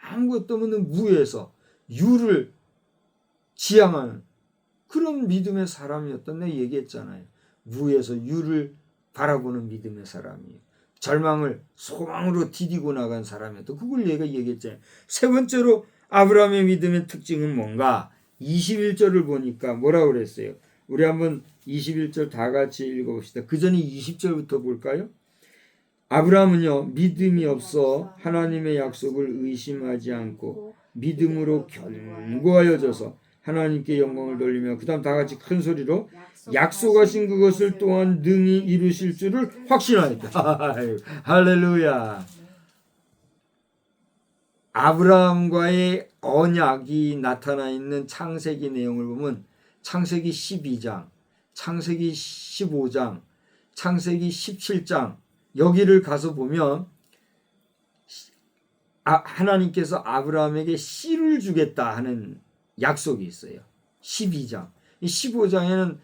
아무것도 없는 무에서 유를 지향하는 그런 믿음의 사람이었던 내 얘기했잖아요. 무에서 유를 바라보는 믿음의 사람이에요. 절망을 소망으로 디디고 나간 사람이었던, 그걸 얘기했잖아요. 세 번째로 아브라함의 믿음의 특징은 뭔가? 21절을 보니까 뭐라고 그랬어요? 우리 한번 21절 다 같이 읽어봅시다. 그 전에 20절부터 볼까요? 아브라함은요, 믿음이 없어 하나님의 약속을 의심하지 않고 믿음으로 견고하여져서 하나님께 영광을 돌리며, 그 다음 다 같이 큰 소리로 약속하신 그것을 또한 능히 이루실 줄을 확신하였다. 할렐루야. 아브라함과의 언약이 나타나 있는 창세기 내용을 보면 창세기 12장, 창세기 15장, 창세기 17장 여기를 가서 보면 하나님께서 아브라함에게 씨를 주겠다 하는 약속이 있어요. 12장. 이 15장에는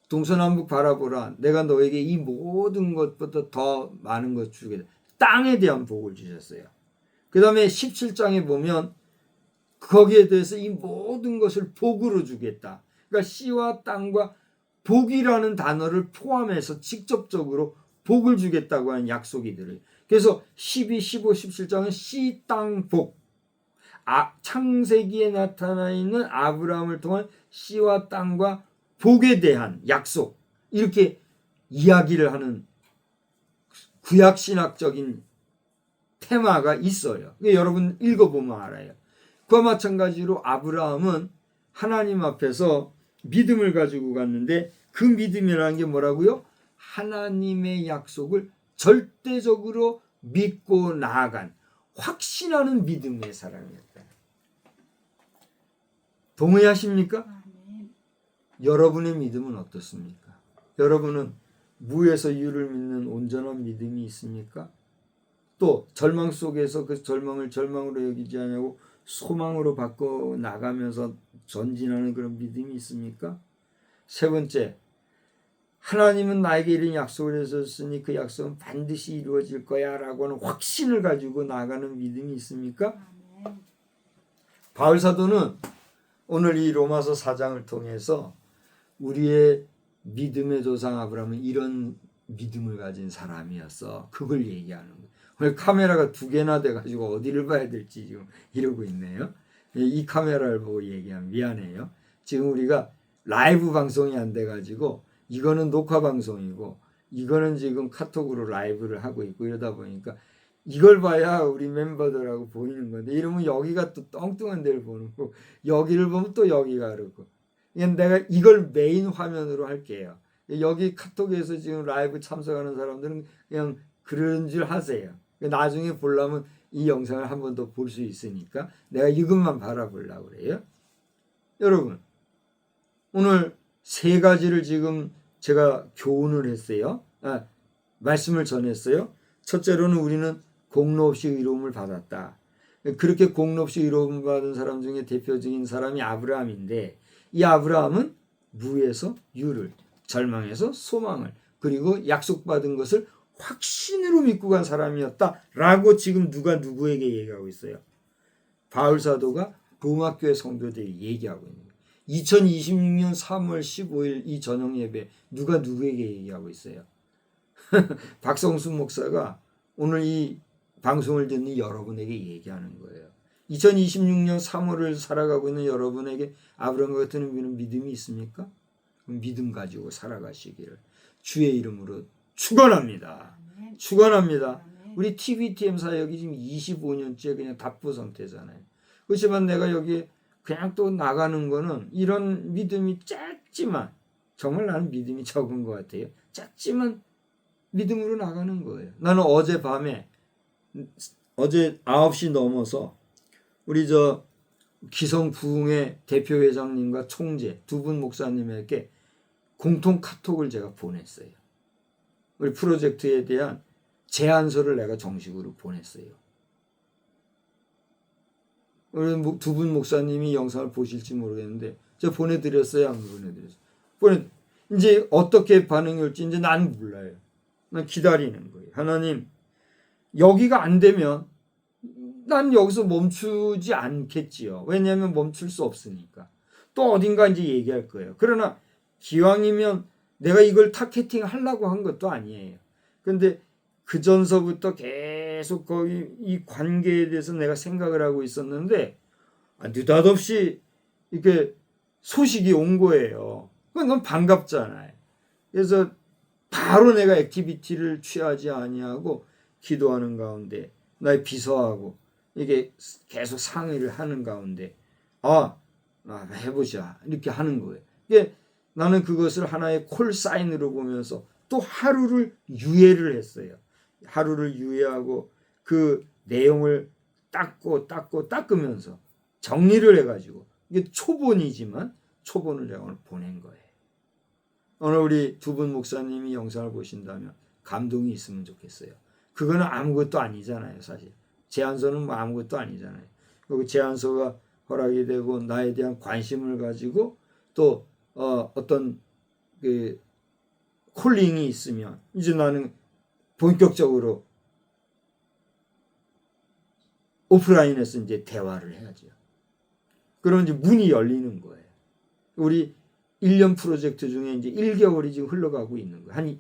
동서남북 바라보라. 내가 너에게 이 모든 것보다 더 많은 것 주겠다. 땅에 대한 복을 주셨어요. 그 다음에 17장에 보면 거기에 대해서 이 모든 것을 복으로 주겠다. 그러니까 씨와 땅과 복이라는 단어를 포함해서 직접적으로 복을 주겠다고 하는 약속이 들어요. 그래서 12, 15, 17장은 씨, 땅, 복. 창세기에 나타나 있는 아브라함을 통한 씨와 땅과 복에 대한 약속. 이렇게 이야기를 하는 구약신학적인 테마가 있어요. 여러분 읽어보면 알아요. 그와 마찬가지로 아브라함은 하나님 앞에서 믿음을 가지고 갔는데 그 믿음이라는 게 뭐라고요? 하나님의 약속을 절대적으로 믿고 나아간 확신하는 믿음의 사람이었다. 동의하십니까? 아멘. 여러분의 믿음은 어떻습니까? 여러분은 무에서 유를 믿는 온전한 믿음이 있습니까? 또 절망 속에서 그 절망을 절망으로 여기지 않냐고 소망으로 바꿔 나가면서 전진하는 그런 믿음이 있습니까? 세 번째, 하나님은 나에게 이런 약속을 해줬으니 그 약속은 반드시 이루어질 거야 라고 하는 확신을 가지고 나가는 믿음이 있습니까? 아멘. 바울 사도는 오늘 이 로마서 4장을 통해서 우리의 믿음의 조상 아브라함은 이런 믿음을 가진 사람이었어. 그걸 얘기하는 거예요. 오늘 카메라가 2개나 돼가지고 어디를 봐야 될지 지금 이러고 있네요. 이 카메라를 보고 얘기하면 미안해요. 지금 우리가 라이브 방송이 안 돼가지고 이거는 녹화 방송이고 이거는 지금 카톡으로 라이브를 하고 있고 이러다 보니까 이걸 봐야 우리 멤버들하고 보이는 건데 이러면 여기가 또 엉뚱한 데를 보는 거고 여기를 보면 또 여기가 그렇고 내가 이걸 메인 화면으로 할게요. 여기 카톡에서 지금 라이브 참석하는 사람들은 그냥 그런 줄 하세요. 나중에 보려면 이 영상을 한 번 더 볼 수 있으니까 내가 이것만 바라보려고 그래요. 여러분 오늘 3가지를 지금 제가 교훈을 했어요. 말씀을 전했어요. 첫째로는 우리는 공로 없이 의로움을 받았다. 그렇게 공로 없이 의로움 받은 사람 중에 대표적인 사람이 아브라함인데 이 아브라함은 무에서 유를, 절망에서 소망을, 그리고 약속받은 것을 확신으로 믿고 간 사람이었다라고 지금 누가 누구에게 얘기하고 있어요? 바울 사도가 로마 교회 성도들에게 얘기하고 있는 거예요. 2026년 3월 15일 이 저녁 예배 누가 누구에게 얘기하고 있어요? 박성수 목사가 오늘 이 방송을 듣는 여러분에게 얘기하는 거예요. 2026년 3월을 살아가고 있는 여러분에게 아브라함과 같은 믿음이 있습니까? 믿음 가지고 살아가시기를 주의 이름으로 축원합니다. 아멘. 축원합니다. 아멘. 우리 TVTM 사역이 지금 25년째 그냥 답보 상태잖아요. 그렇지만 내가 여기 그냥 또 나가는 거는 이런 믿음이 작지만 정말 나는 믿음이 적은 것 같아요. 작지만 믿음으로 나가는 거예요. 나는 어제 9시 넘어서 우리 기성 부흥회 대표회장님과 총재 2분 목사님에게 공통 카톡을 제가 보냈어요. 우리 프로젝트에 대한 제안서를 내가 정식으로 보냈어요. 우리 2분 목사님이 영상을 보실지 모르겠는데 제가 보내드렸어요? 안 보내드렸어요? 이제 어떻게 반응이 올지 이제 난 몰라요. 난 기다리는 거예요. 하나님 여기가 안 되면 난 여기서 멈추지 않겠지요. 왜냐하면 멈출 수 없으니까. 또 어딘가 이제 얘기할 거예요. 그러나 기왕이면 내가 이걸 타겟팅 하려고 한 것도 아니에요. 근데 그 전서부터 계속 거기 이 관계에 대해서 내가 생각을 하고 있었는데 느닷없이 이렇게 소식이 온 거예요. 그건 반갑잖아요. 그래서 바로 내가 액티비티를 취하지 아니하고 기도하는 가운데 나의 비서하고 이게 계속 상의를 하는 가운데 해보자 이렇게 하는 거예요. 이게 나는 그것을 하나의 콜 사인으로 보면서 또 하루를 유예를 했어요. 하루를 유예하고 그 내용을 닦으면서 정리를 해가지고 이게 초본이지만 초본을 내가 오늘 보낸 거예요. 오늘 우리 2분 목사님이 영상을 보신다면 감동이 있으면 좋겠어요. 그거는 아무것도 아니잖아요, 사실. 제안서는 뭐 아무것도 아니잖아요. 그 제안서가 허락이 되고 나에 대한 관심을 가지고 또 어떤 그 콜링이 있으면 이제 나는 본격적으로 오프라인에서 이제 대화를 해야죠. 그럼 이제 문이 열리는 거예요. 우리 1년 프로젝트 중에 이제 1개월이 지금 흘러가고 있는 거예요. 한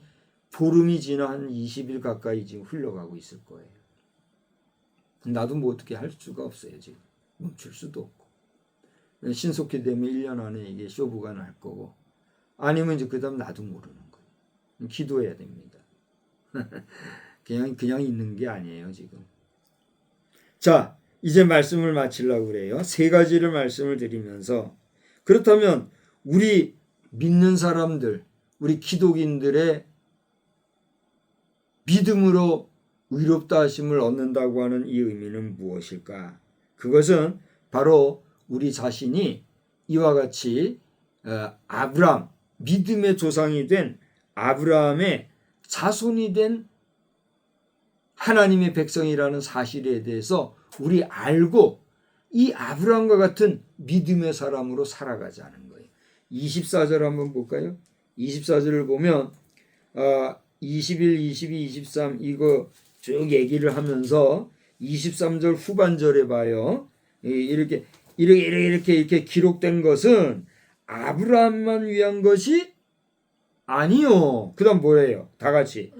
보름이 지나 한 20일 가까이 지금 흘러가고 있을 거예요. 나도 뭐 어떻게 할 수가 없어요. 지금 멈출 수도 없고. 신속히 되면 1년 안에 이게 쇼부가 날 거고, 아니면 이제 그다음 나도 모르는 거예요. 기도해야 됩니다. 그냥 있는 게 아니에요 지금. 자, 이제 말씀을 마치려고 그래요. 세 가지를 말씀을 드리면서, 그렇다면 우리 믿는 사람들, 우리 기독인들의 믿음으로 의롭다 하심을 얻는다고 하는 이 의미는 무엇일까? 그것은 바로 우리 자신이 이와 같이 아브라함, 믿음의 조상이 된 아브라함의 자손이 된 하나님의 백성이라는 사실에 대해서 우리 알고 이 아브라함과 같은 믿음의 사람으로 살아가자는 거예요. 24절 한번 볼까요? 24절을 보면 21, 22, 23 이거 쭉 얘기를 하면서 23절 후반절에 봐요. 이렇게 기록된 것은 아브라함만 위한 것이 아니요. 그 다음 뭐예요? 다 같이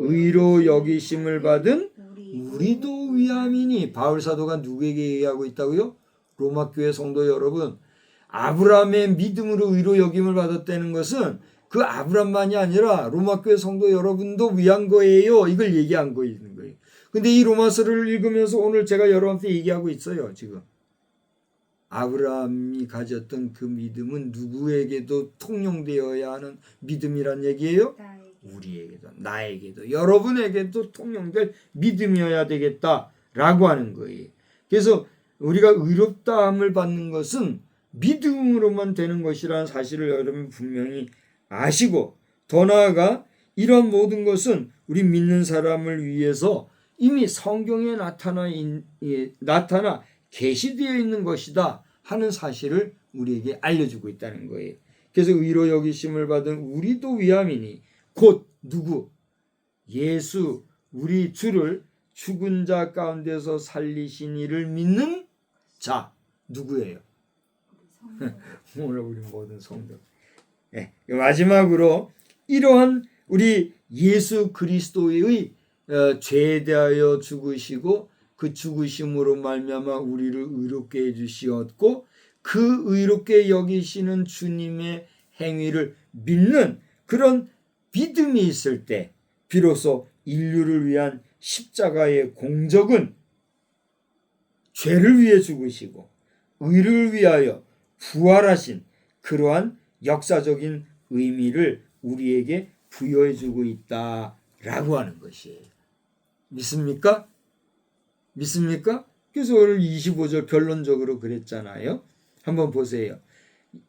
의로 여기심을 받은 우리도 위함이니. 바울 사도가 누구에게 얘기하고 있다고요? 로마 교회 성도 여러분, 아브라함의 믿음으로 의로 여김을 받았다는 것은 그 아브라함만이 아니라 로마 교회 성도 여러분도 위한 거예요. 이걸 얘기한 거 있는 거예요. 근데 이 로마서를 읽으면서 오늘 제가 여러분한테 얘기하고 있어요. 지금 아브라함이 가졌던 그 믿음은 누구에게도 통용되어야 하는 믿음이란 얘기예요. 우리에게도, 나에게도, 여러분에게도 통용될 믿음이어야 되겠다라고 하는 거예요. 그래서 우리가 의롭다함을 받는 것은 믿음으로만 되는 것이라는 사실을 여러분 분명히 아시고, 더 나아가 이런 모든 것은 우리 믿는 사람을 위해서 이미 성경에 나타나 계시되어 있는 것이다 하는 사실을 우리에게 알려주고 있다는 거예요. 그래서 의로 여기심을 받은 우리도 위함이니, 곧 누구? 예수 우리 주를 죽은 자 가운데서 살리신 이를 믿는 자. 누구예요? 오늘 우리 모든 성도. 네, 마지막으로 이러한 우리 예수 그리스도의 죄에 대하여 죽으시고 그 죽으심으로 말미암아 우리를 의롭게 해주시었고, 그 의롭게 여기시는 주님의 행위를 믿는 그런 믿음이 있을 때 비로소 인류를 위한 십자가의 공적은 죄를 위해 죽으시고 의를 위하여 부활하신 그러한 역사적인 의미를 우리에게 부여해 주고 있다라고 하는 것이에요. 믿습니까? 믿습니까? 그래서 오늘 25절 결론적으로 그랬잖아요. 한번 보세요.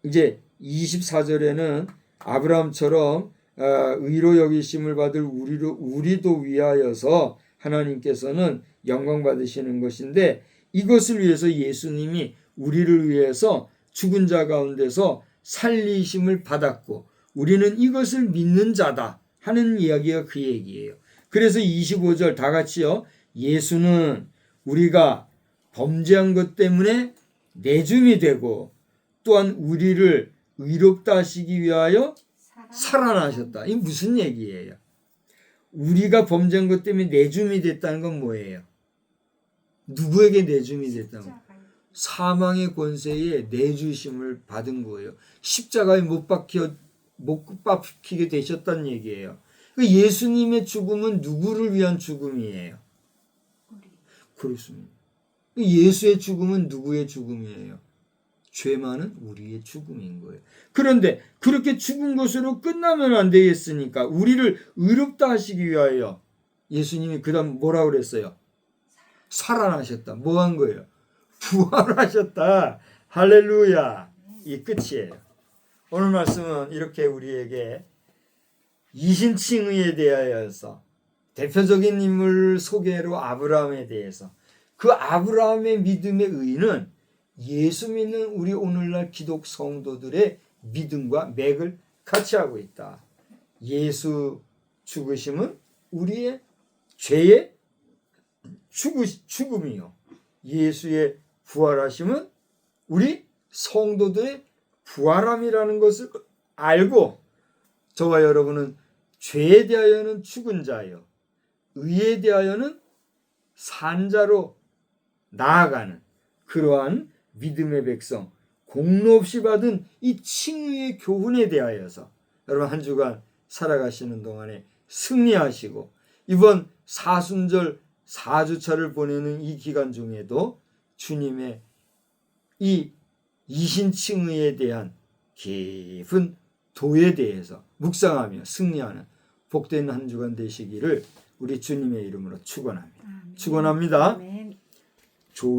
이제 24절에는 아브라함처럼 의로 여기심을 받을 우리도 위하여서 하나님께서는 영광 받으시는 것인데, 이것을 위해서 예수님이 우리를 위해서 죽은 자 가운데서 살리심을 받았고 우리는 이것을 믿는 자다 하는 이야기가 그 얘기예요. 그래서 25절 다 같이요. 예수는 우리가 범죄한 것 때문에 내줌이 되고 또한 우리를 의롭다 하시기 위하여 살아나셨다. 이게 무슨 얘기예요? 우리가 범죄한 것 때문에 내줌이 됐다는 건 뭐예요? 누구에게 내줌이 됐다는 거예요? 사망의 권세에 내주심을 받은 거예요. 십자가에 못 박히게 되셨다는 얘기예요. 예수님의 죽음은 누구를 위한 죽음이에요? 그렇습니다. 예수의 죽음은 누구의 죽음이에요? 죄 많은 우리의 죽음인 거예요. 그런데 그렇게 죽은 것으로 끝나면 안 되겠으니까 우리를 의롭다 하시기 위하여 예수님이 그 다음 뭐라 그랬어요? 살아나셨다. 뭐 한 거예요? 부활하셨다. 할렐루야. 이 끝이에요. 오늘 말씀은 이렇게 우리에게 이신칭의에 대하여서 대표적인 인물 소개로 아브라함에 대해서, 그 아브라함의 믿음의 의는 예수 믿는 우리 오늘날 기독 성도들의 믿음과 맥을 같이 하고 있다. 예수 죽으심은 우리의 죄의 죽음이요. 예수의 부활하심은 우리 성도들의 부활함이라는 것을 알고 저와 여러분은 죄에 대하여는 죽은 자요, 의에 대하여는 산 자로 나아가는 그러한 믿음의 백성, 공로 없이 받은 이 칭의의 교훈에 대하여서 여러분 한 주간 살아가시는 동안에 승리하시고 이번 사순절 4주차를 보내는 이 기간 중에도 주님의 이 이신칭의에 대한 깊은 도에 대해서 묵상하며 승리하는 복된 한 주간 되시기를 우리 주님의 이름으로 축원합니다. 축원합니다. 아멘. 조